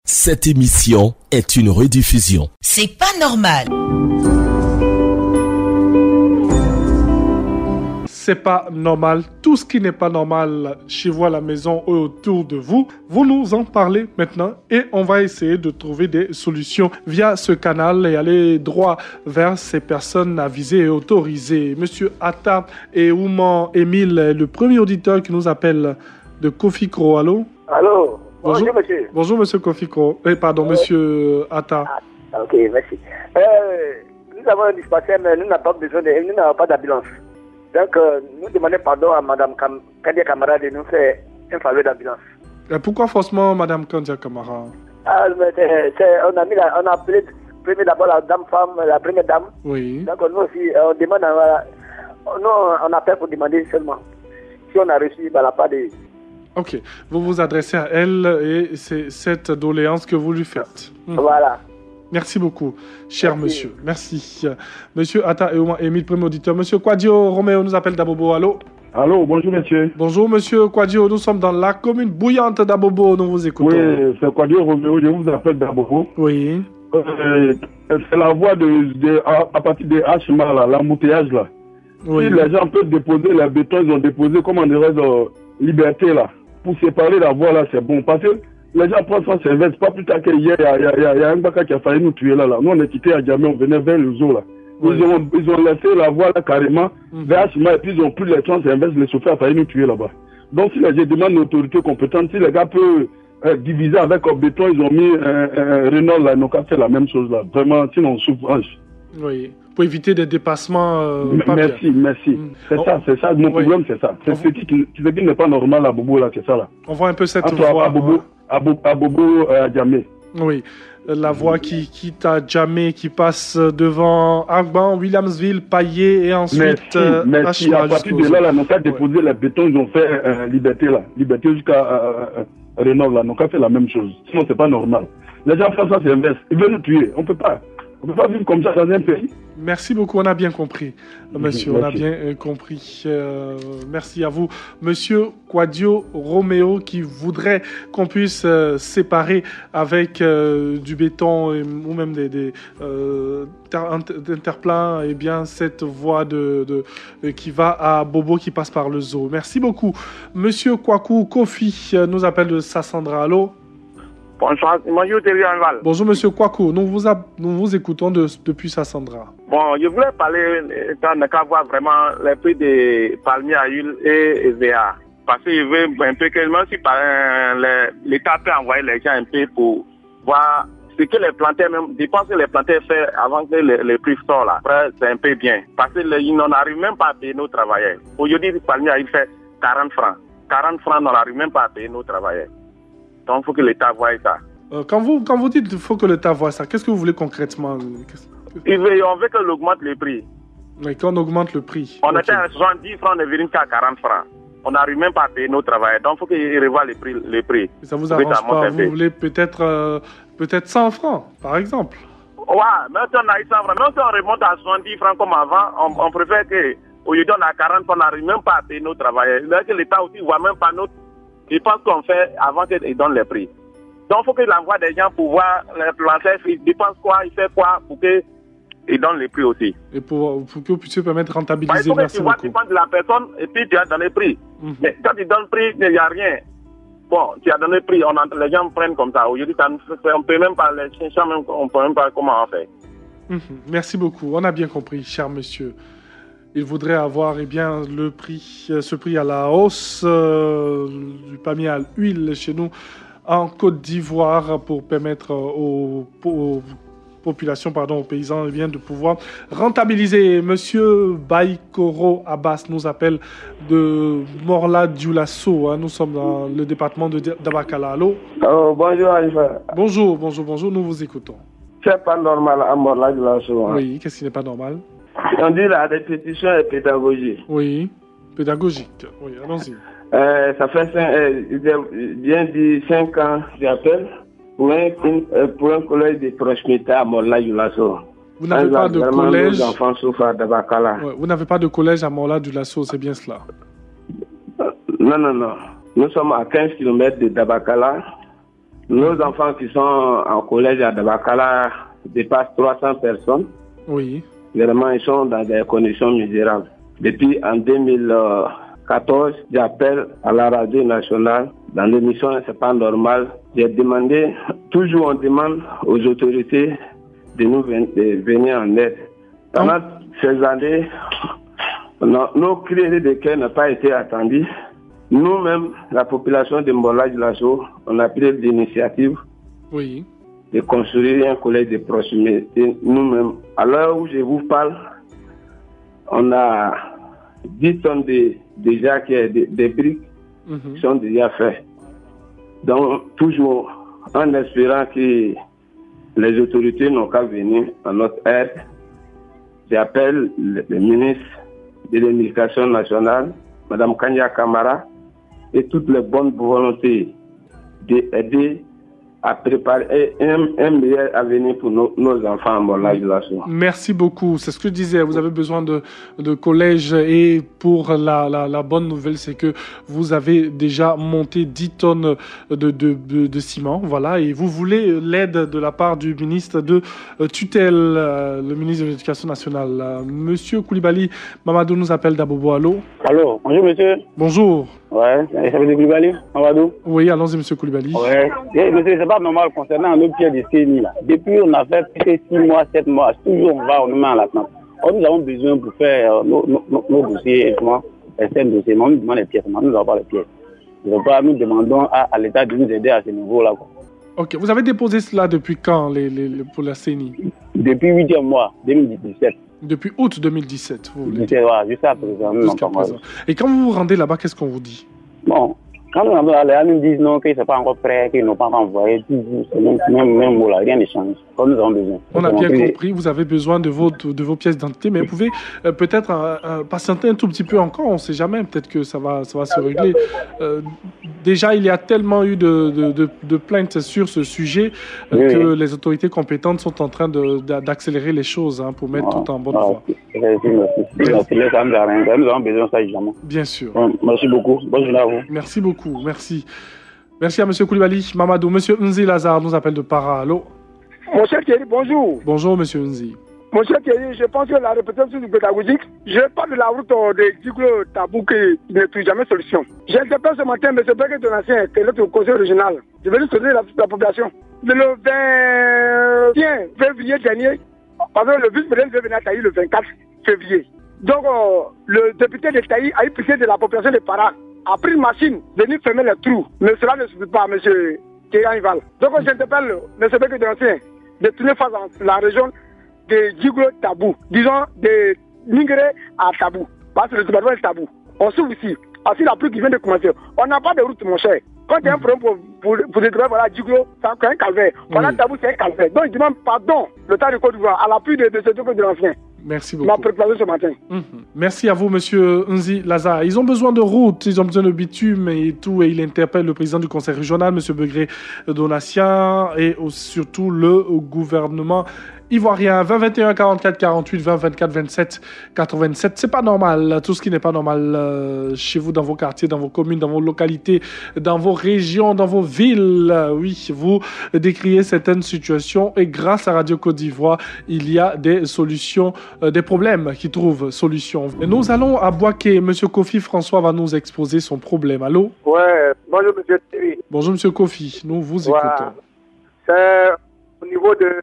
Cette émission est une rediffusion. C'est pas normal. C'est pas normal. Tout ce qui n'est pas normal chez vous à la maison ou autour de vous, vous nous en parlez maintenant et on va essayer de trouver des solutions via ce canal et aller droit vers ces personnes avisées et autorisées. Monsieur Atta et Ouman Émile, le premier auditeur qui nous appelle de Kofikro. Allô? Allô? Bonjour, monsieur. Bonjour, monsieur Kofikro. Monsieur Atta. Ok, merci. Nous avons un dispatcher, mais nous n'avons pas d'ambulance. Donc, nous demandons pardon à Mme Kandia Kamara de nous faire un faveur d'ambulance. Pourquoi forcément Mme Kandia Kamara? On a appelé d'abord la première dame. Oui. Donc, nous aussi, on demande, on appelle pour demander seulement si on a reçu la part de... Ok, vous vous adressez à elle et c'est cette doléance que vous lui faites. Voilà. Merci beaucoup, cher monsieur. Merci. Monsieur Atta et Ouman Émile, premier auditeur. Monsieur Kwadio Roméo nous appelle d'Abobo. Allô? Allô, bonjour monsieur. Bonjour monsieur Kwadio, nous sommes dans la commune bouillante d'Abobo, nous vous écoutons. Oui, c'est Kwadio Roméo, je vous appelle d'Abobo. Oui. C'est la voie à partir de Hachima, l'embouteillage là. Oui. Si les gens peuvent déposer les bétons, ils ont déposé, comment dirais-je, liberté là. Pour séparer la voie là, c'est bon. Parce que les gens prennent son service. Pas plus tard qu'hier, il y a un baka qui a failli nous tuer là. Nous, on est quitté à Djamé, on venait vers le zoo là. Oui. Ils ont laissé la voie là carrément vers Hachima et puis ils ont pris les trans inverses, le chauffeur a failli nous tuer là-bas. Donc si les gens demandent une autorité compétente, si les gars peuvent diviser avec un béton, ils ont mis un Renault là, ils n'ont qu'à faire la même chose là. Vraiment, sinon on souffre. Oui. Pour éviter des dépassements. Merci. C'est ça. Mon problème, c'est ça. C'est ce qui n'est pas normal à Bobo, là, c'est ça, là. On voit un peu cette voie. À Bobo, à Djamé. Oui. La voie qui quitte à Djamé, qui passe devant Agban, Williamsville, Paillé et ensuite Merci. À partir de là, nous avons déposé les bétons, ils ont fait Liberté, là. Liberté jusqu'à Renault, là. Nous avons fait la même chose. Sinon, c'est pas normal. Les gens font ça, c'est inverse. Ils veulent nous tuer. On peut pas. On ne peut pas vivre comme ça dans un pays. Merci beaucoup, on a bien compris, monsieur, merci. On a bien compris. Merci à vous. Monsieur Kwadio Roméo, qui voudrait qu'on puisse séparer avec du béton ou même des interplans, eh bien, cette voie qui va à Bobo, qui passe par le zoo. Merci beaucoup. Monsieur Kwaku Kofi nous appelle de Sassandra. Allô? Bonjour monsieur Kwaku, nous vous écoutons depuis Sassandra. Bon, je voulais parler dans qu'à voir vraiment les prix des palmiers à huile et EVA. Parce que je veux un peu que même si l'État peut envoyer les gens un peu pour voir ce que les planteurs même, je pense que les planteurs font avant que les prix sortent là. Après, c'est un peu bien. Parce qu'ils n'en arrivent même pas à payer nos travailleurs. Aujourd'hui, le palmier à huile fait 40 francs. 40 francs, on n'arrive même pas à payer nos travailleurs. Donc, il faut que l'État voie ça. Quand vous dites qu'il faut que l'État voie ça, qu'est-ce que vous voulez concrètement? On veut qu'on augmente le prix. Oui, qu'on augmente le prix. On était à 70 francs, on est venu qu'à 40 francs. On n'arrive même pas à payer nos travailleurs. Donc, il faut qu'ils revoient les prix. Ça vous arrange pas? Vous voulez peut-être 100 francs, par exemple? Ouais, maintenant on a eu 100 francs. Même si on remonte à 70 francs comme avant, on préfère qu'aujourd'hui on a 40 francs, on n'arrive même pas à payer nos travailleurs. L'État aussi ne voit même pas notre... Il pense qu'on fait avant qu'ils donnent les prix. Donc, il faut qu'il envoie des gens pour voir les planteurs, ils dépensent quoi, ils font quoi pour qu'ils donnent les prix aussi. Et pour que vous puissiez permettre de rentabiliser. Il faut que tu vois, tu prends de la personne et puis tu as donné le prix. Mais quand tu donnes le prix, il n'y a rien. Bon, tu as donné le prix, les gens prennent comme ça. Aujourd'hui, on ne peut même pas, les chiens, on ne peut même pas comment on fait. Merci beaucoup, on a bien compris, cher monsieur. Il voudrait avoir ce prix à la hausse du palmier à l'huile chez nous en Côte d'Ivoire pour permettre aux populations, aux paysans de pouvoir rentabiliser. Monsieur Baïkoro Abbas nous appelle de Morla Dioulasso. Nous sommes dans le département de Dabakala. Allô? Bonjour Alpha. Bonjour, nous vous écoutons. C'est pas normal à Morla Dioulasso. Oui, qu'est-ce qui n'est pas normal? On dit la répétition est pédagogique. Oui, pédagogique. Oui, allons-y. Ça fait bien dit 5 ans, j'appelle, pour un collège de proximité à Morla Dioulasso. Vous n'avez pas de collège? Nos enfants souffrent à Dabakala. Ouais, vous n'avez pas de collège à Morla Dioulasso, c'est bien cela? Non. Nous sommes à 15 km de Dabakala. Nos enfants qui sont en collège à Dabakala dépassent 300 personnes. Oui. Vraiment, ils sont dans des conditions misérables. Depuis en 2014, j'appelle à la radio nationale. Dans l'émission C'est pas normal. J'ai demandé, toujours on demande aux autorités de nous venir en aide. Pendant ces années, nos cris de cœur n'ont pas été attendus. Nous-mêmes, la population de Mbola-Dioulasso, on a pris l'initiative de construire un collège de proximité. Nous-mêmes, à l'heure où je vous parle, on a 10 tonnes déjà des briques qui sont déjà faites. Donc, toujours en espérant que les autorités n'ont qu'à venir à notre aide, j'appelle le ministre de l'Éducation nationale, Mme Kanya Kamara, et toutes les bonnes volontés d'aider à préparer un meilleur avenir pour nos enfants en Mbola-Dioulasso. Merci beaucoup. C'est ce que je disais. Vous avez besoin de collèges et pour la bonne nouvelle, c'est que vous avez déjà monté 10 tonnes de ciment. Voilà. Et vous voulez l'aide de la part du ministre de tutelle, le ministre de l'Éducation nationale. Monsieur Koulibaly Mamadou nous appelle d'Abobo. Allô? Allô, bonjour monsieur. Bonjour. Ouais, ça fait de Koulibaly Mamadou? Oui, allons-y monsieur Koulibaly. Ouais, monsieur, c'est pas normal concernant nos pieds de CENI là. Depuis on a fait 6 mois, 7 mois, toujours on nous met à l'attente. Nous avons besoin pour faire nos dossiers, certains dossiers, mais on nous demande les pièces, nous n'avons pas les pièces. Nous demandons à l'État de nous aider à ce niveau-là. Ok, vous avez déposé cela depuis quand pour la CENI? Depuis 8e mois, 2017. Depuis août 2017, vous voulez dire? Jusqu'à présent. Et quand vous vous rendez là-bas, qu'est-ce qu'on vous dit? Bon, quand nous rendons là, nous disent non, que ce n'est pas encore prêt, qu'ils n'ont pas envoyé, même mot là, rien ne change. Comme nous avons besoin. On a bien compris, vous avez besoin de vos pièces d'identité, mais vous pouvez peut-être patienter un tout petit peu encore, on ne sait jamais, peut-être que ça va se régler. Déjà, il y a tellement eu de plaintes sur ce sujet que les autorités compétentes sont en train d'accélérer les choses pour mettre tout en bonne voie. Nous avons besoin de ça évidemment. Bien sûr. Merci beaucoup. Bonne journée à vous. Merci beaucoup. Merci. Merci à M. Koulibaly Mamadou. M. Nzi Lazare nous appelle de Para. Allô? Monsieur Thierry, bonjour. Bonjour, M. Nzi. Monsieur Thierry, je pense que la répétition pédagogique, je parle de la route de Djiglo Tabou qui ne trouve jamais solution. J'ai interpellé ce matin M. Begué de l'ancien, qui est notre conseil régional. Je vais lui soutenir la population. Le 21 février dernier, parce que le vice-président devait venir à Taï le 24 février. Donc, le député de Taï a eu pitié de la population de Para, a pris une machine, venu fermer les trous. Mais cela ne suffit pas, M. Thierry Rival. Donc, j'interpelle M. Begué de l'ancien de tourner face à la région de Djiglo Tabou, disons de Ningré à Tabou, parce que le département est Tabou. On s'ouvre ici, ainsi la pluie qui vient de commencer. On n'a pas de route, mon cher. Quand il y a un problème pour détruire, voilà, Djiglo, c'est un calvaire. Voilà, Tabou, c'est un calvaire. Donc, je demande pardon, le temps de Côte d'Ivoire, à l'appui de ce truc de l'ancien. Merci beaucoup. Ma préparation ce matin. Merci à vous, Monsieur Nzi Lazare. Ils ont besoin de routes, ils ont besoin de bitume et tout. Et il interpelle le président du conseil régional, Monsieur Begré Donatien, et surtout le gouvernement ivoirien. 20 21 44 48 20 24 27 87. C'est pas normal. Tout ce qui n'est pas normal chez vous, dans vos quartiers, dans vos communes, dans vos localités, dans vos régions, dans vos villes. Oui, vous décriez certaines situations et grâce à Radio Côte d'Ivoire, il y a des solutions, des problèmes qui trouvent solution. Et nous allons à Boaké. Monsieur Kofi François va nous exposer son problème. Allô? Ouais, bonjour Monsieur Thierry. Bonjour Monsieur Kofi, nous vous écoutons. C'est au niveau de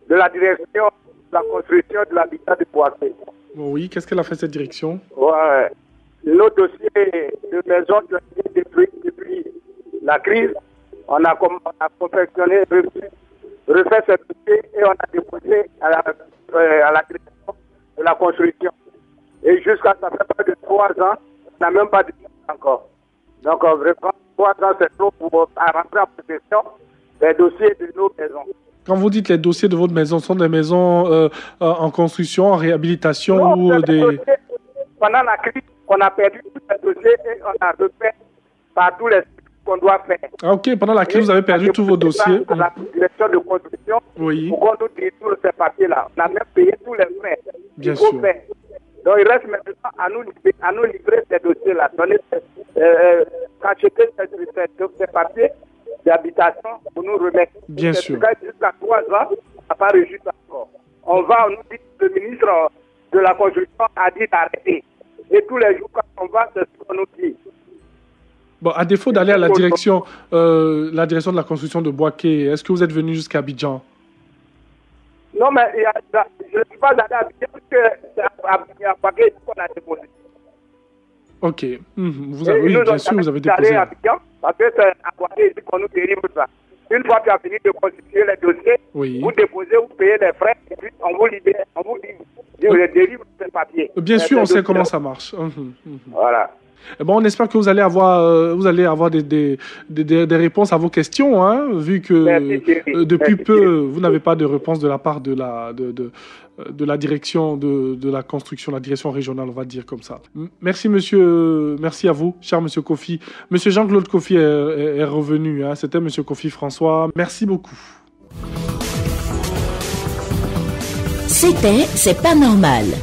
la direction de la construction de l'habitat de Boaké. Oui, qu'est-ce qu'elle a fait cette direction? Ouais, nos dossiers de maisons qui ont été détruits depuis la crise, on a confectionné, refait ce dossier et on a déposé à la direction de la construction. Et jusqu'à ça fait pas de 3 ans, on n'a même pas de encore. Donc vraiment, 3 ans c'est trop pour rentrer en possession des dossiers de nos maisons. Quand vous dites les dossiers de votre maison, sont des maisons en construction, en réhabilitation non, ou des... Pendant la crise, on a perdu tous les dossiers et on a refait par tous les qu'on doit faire. Ah ok, pendant la crise, vous avez perdu tous vos dossiers. À la direction de construction, oui. Pour qu'on nous détourne ces papiers-là. On a même payé tous les frais. Bien sûr. Faire. Donc il reste maintenant à nous livrer ces dossiers-là. Cacheter ces papiers d'habitation pour nous remettre. Bien sûr. Jusqu'à 3 ans, on n'a pas reçu ça encore. On nous dit que le ministre de la Construction a dit d'arrêter. Et tous les jours, quand on va, c'est ce qu'on nous dit. Bon, à défaut d'aller à la direction de la construction de Boaké, est-ce que vous êtes venu jusqu'à Abidjan? Non, mais je ne suis pas allé à Abidjan parce que c'est à Boaké qu'on a déposé. Ok. Oui, bien sûr, vous avez déposé. À Abidjan parce que c'est à Boaké qu'on nous délivre ça. Une fois que tu as fini de constituer les dossiers, vous déposez, vous payez les frais, et puis on vous libère, on vous délivre ces papiers. Bien sûr, on sait comment ça marche. Voilà. Bon, on espère que vous allez avoir des réponses à vos questions, hein, vu que depuis peu, vous n'avez pas de réponse de la part de la direction de la construction, la direction régionale, on va dire comme ça. Merci monsieur, merci à vous, cher monsieur Kofi. Monsieur Jean-Claude Kofi est revenu, hein, c'était monsieur Kofi François. Merci beaucoup. C'est pas normal.